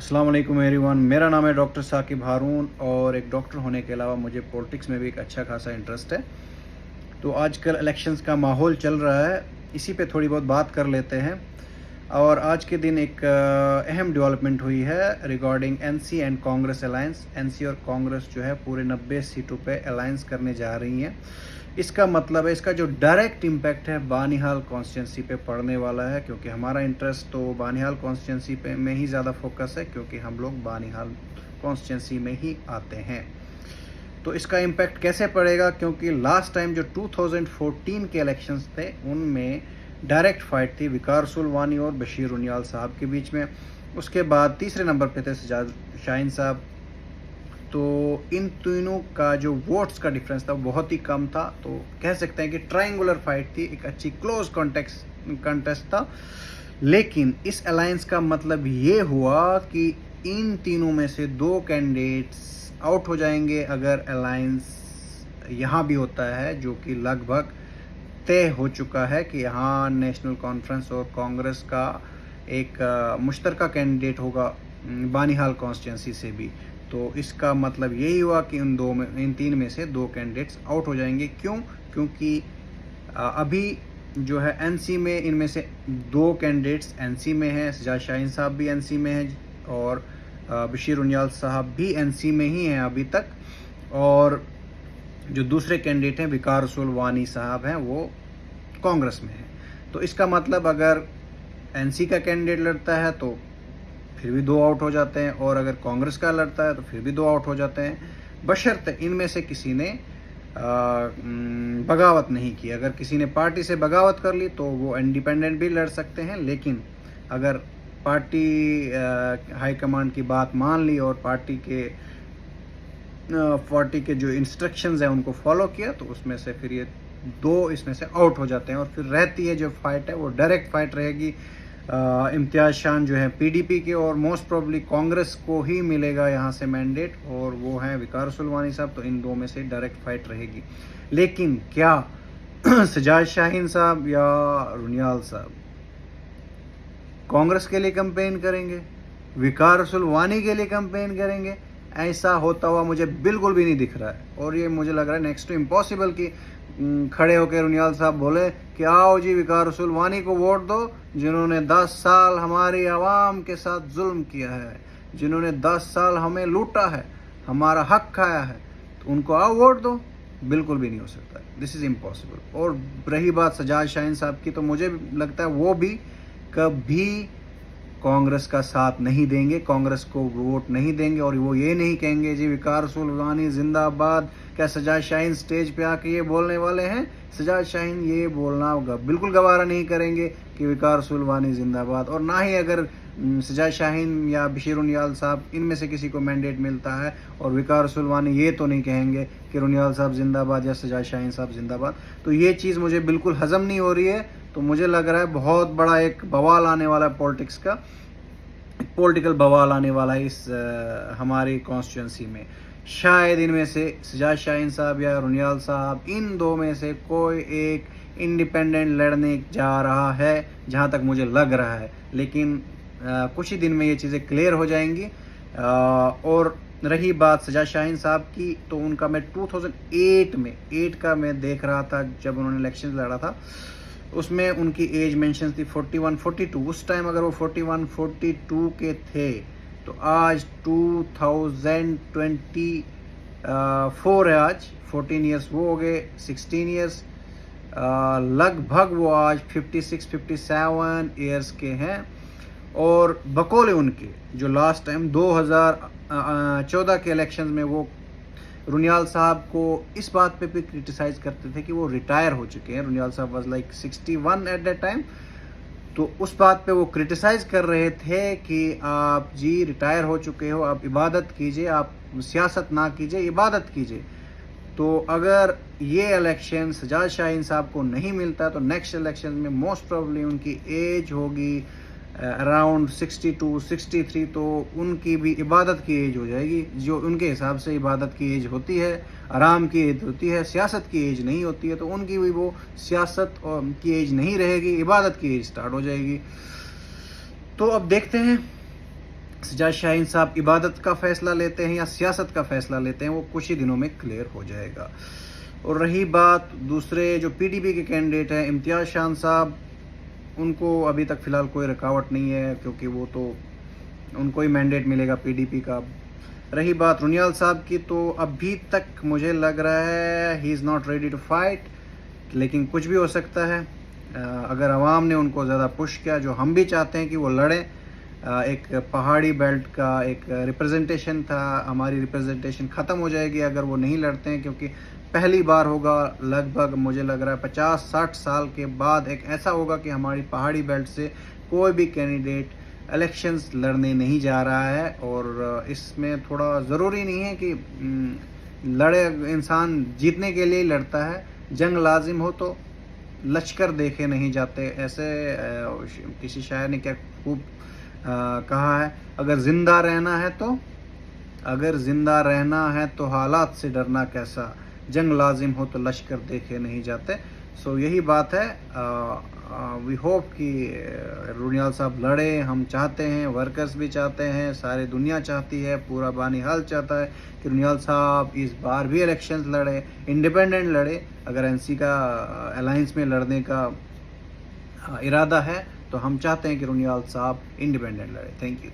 अस्सलाम वालेकुम एवरीवन। मेरा नाम है डॉक्टर साकिब हारून और एक डॉक्टर होने के अलावा मुझे पॉलिटिक्स में भी एक अच्छा खासा इंटरेस्ट है। तो आजकल इलेक्शंस का माहौल चल रहा है, इसी पे थोड़ी बहुत बात कर लेते हैं। और आज के दिन एक अहम डेवलपमेंट हुई है regarding NC and Congress alliance. NC और कांग्रेस जो है पूरे 90 सीटों पे अलायंस करने जा रही हैं। इसका मतलब है, इसका जो डायरेक्ट इम्पैक्ट है बानिहाल कॉन्स्टिट्यूंसी पे पड़ने वाला है, क्योंकि हमारा इंटरेस्ट तो बानिहाल कॉन्स्टिट्यूंसी पे में ही ज़्यादा फोकस है, क्योंकि हम लोग बानिहाल कॉन्स्टिट्यूंसी में ही आते हैं। तो इसका इम्पैक्ट कैसे पड़ेगा, क्योंकि लास्ट टाइम जो 2014 के इलेक्शंस थे उनमें डायरेक्ट फाइट थी विकार रसूल वानी और बशीर उनियाल साहब के बीच में। उसके बाद तीसरे नंबर पे थे सजाद शाहीन साहब। तो इन तीनों का जो वोट्स का डिफरेंस था बहुत ही कम था। तो कह सकते हैं कि ट्रायंगुलर फाइट थी, एक अच्छी क्लोज कॉन्टेस्ट था। लेकिन इस अलायंस का मतलब ये हुआ कि इन तीनों में से दो कैंडिडेट्स आउट हो जाएंगे अगर अलायंस यहाँ भी होता है, जो कि लगभग तय हो चुका है कि यहाँ नेशनल कॉन्फ्रेंस और कांग्रेस का एक मुश्तरका कैंडिडेट होगा बानिहाल कॉन्स्टिट्यूंसी से भी। तो इसका मतलब यही हुआ कि इन तीन में से दो कैंडिडेट्स आउट हो जाएंगे। क्यों? क्योंकि अभी जो है एनसी में इनमें से दो कैंडिडेट्स एनसी में हैं, सजाद शाहीन साहब भी एनसी में हैं और बशीर उनियाल साहब भी एनसी में ही हैं अभी तक। और जो दूसरे कैंडिडेट हैं विकार रसूल वानी साहब हैं, वो कांग्रेस में हैं। तो इसका मतलब अगर एनसी का कैंडिडेट लड़ता है तो फिर भी दो आउट हो जाते हैं, और अगर कांग्रेस का लड़ता है तो फिर भी दो आउट हो जाते हैं, बशर्ते इनमें से किसी ने बगावत नहीं की। अगर किसी ने पार्टी से बगावत कर ली तो वो इंडिपेंडेंट भी लड़ सकते हैं। लेकिन अगर पार्टी हाईकमांड की बात मान ली और पार्टी के जो इंस्ट्रक्शंस हैं उनको फॉलो किया, तो उसमें से फिर ये दो इसमें से आउट हो जाते हैं। और फिर रहती है जो फाइट है वो डायरेक्ट फाइट रहेगी। इम्तियाज शान जो है पीडीपी के, और मोस्ट प्रोबेबली कांग्रेस को ही मिलेगा यहाँ से मैंडेट, और वो हैं विकार रसूल वानी साहब। तो इन दो में से डायरेक्ट फाइट रहेगी। लेकिन क्या सजाद शाहीन साहब या रुनियाल साहब कांग्रेस के लिए कैंपेन करेंगे, विकार रसूल वानी के लिए कैंपेन करेंगे? ऐसा होता हुआ मुझे बिल्कुल भी नहीं दिख रहा है। और ये मुझे लग रहा है नेक्स्ट टू इम्पॉसिबल कि खड़े होकर रुनियाल साहब बोले कि आओ जी विकार रसूल वानी को वोट दो, जिन्होंने 10 साल हमारी आवाम के साथ जुल्म किया है, जिन्होंने 10 साल हमें लूटा है, हमारा हक खाया है, तो उनको आओ वोट दो। बिल्कुल भी नहीं हो सकता, दिस इज़ इम्पॉसिबल। और रही बात सजाद शाहीन साहब की, तो मुझे लगता है वो भी कभी कांग्रेस का साथ नहीं देंगे, कांग्रेस को वोट नहीं देंगे, और वो ये नहीं कहेंगे जी विकार रसूल वानी जिंदाबाद। क्या सजाद शाहीन स्टेज पे आके ये बोलने वाले हैं? सजाद शाहीन ये बोलना बिल्कुल गवारा नहीं करेंगे कि विकार रसूल वानी जिंदाबाद। और ना ही अगर सजाद शाहीन या बशीर उनियाल साहब इनमें से किसी को मैंडेट मिलता है और विकार रसूल वानी ये तो नहीं कहेंगे कि रुनियाल साहब जिंदाबाद या सजाद शाहीन साहब जिंदाबाद। तो ये चीज़ मुझे बिल्कुल हजम नहीं हो रही है। तो मुझे लग रहा है बहुत बड़ा एक बवाल आने वाला है, पॉलिटिक्स का पॉलिटिकल बवाल आने वाला है इस हमारी कॉन्स्टिट्यूंसी में। शायद इनमें से सजाद शाहीन साहब या रुनियाल साहब, इन दो में से कोई एक इंडिपेंडेंट लड़ने जा रहा है, जहां तक मुझे लग रहा है। लेकिन कुछ ही दिन में ये चीज़ें क्लियर हो जाएंगी। और रही बात सजाद शाहीन साहब की, तो उनका मैं 2008 का मैं देख रहा था जब उन्होंने इलेक्शन लड़ा था, उसमें उनकी एज मेंशन थी 41-42। उस टाइम अगर वो 41-42 के थे, तो आज 2024 है, आज 14 ईयर्स वो हो गए, 16 ईयर्स लगभग वो आज 56-57 ईयर्स के हैं। और बकौले उनके जो लास्ट टाइम 2014 के इलेक्शन में वो रुनियाल साहब को इस बात पे भी क्रिटिसाइज करते थे कि वो रिटायर हो चुके हैं। रुनियाल साहब was like 61 at that time. तो उस बात पे वो क्रिटिसाइज कर रहे थे कि आप जी रिटायर हो चुके हो, आप इबादत कीजिए, आप सियासत ना कीजिए, इबादत कीजिए। तो अगर ये इलेक्शन सजाद शाहीन साहब को नहीं मिलता, तो नेक्स्ट इलेक्शन में मोस्ट प्रोबेबली उनकी एज होगी अराउंड 62-63। तो उनकी भी इबादत की एज हो जाएगी, जो उनके हिसाब से इबादत की एज होती है, आराम की एज होती है, सियासत की एज नहीं होती है। तो उनकी भी वो सियासत की एज नहीं रहेगी, इबादत की एज स्टार्ट हो जाएगी। तो अब देखते हैं सजाद शाहीन साहब इबादत का फ़ैसला लेते हैं या सियासत का फ़ैसला लेते हैं, वो कुछ ही दिनों में क्लियर हो जाएगा। और रही बात दूसरे जो पीडीपी के कैंडिडेट हैं, इम्तियाज़ शान साहब, उनको अभी तक फ़िलहाल कोई रुकावट नहीं है, क्योंकि वो तो उनको ही मैंडेट मिलेगा पीडीपी का। रही बात रुनियाल साहब की, तो अभी तक मुझे लग रहा है he is not ready to fight, लेकिन कुछ भी हो सकता है। अगर आवाम ने उनको ज़्यादा पुश किया, जो हम भी चाहते हैं कि वो लड़ें। एक पहाड़ी बेल्ट का एक रिप्रेजेंटेशन था, हमारी रिप्रेजेंटेशन ख़त्म हो जाएगी अगर वो नहीं लड़ते हैं, क्योंकि पहली बार होगा लगभग मुझे लग रहा है 50-60 साल के बाद एक ऐसा होगा कि हमारी पहाड़ी बेल्ट से कोई भी कैंडिडेट इलेक्शंस लड़ने नहीं जा रहा है। और इसमें थोड़ा ज़रूरी नहीं है कि लड़े, इंसान जीतने के लिए ही लड़ता है। जंग लाजिम हो तो लश्कर देखे नहीं जाते, ऐसे किसी शायर ने क्या खूब कहा है, अगर ज़िंदा रहना है तो हालात से डरना कैसा, जंग लाजिम हो तो लश्कर देखे नहीं जाते। सो यही बात है। वी होप कि रुनियाल साहब लड़े, हम चाहते हैं, वर्कर्स भी चाहते हैं, सारी दुनिया चाहती है, पूरा बानी हाल चाहता है कि रुनियाल साहब इस बार भी इलेक्शंस लड़े, इंडिपेंडेंट लड़े। अगर एनसी का अलायंस में लड़ने का इरादा है तो हम चाहते हैं कि रुनियाल साहब इंडिपेंडेंट लड़े। Thank you.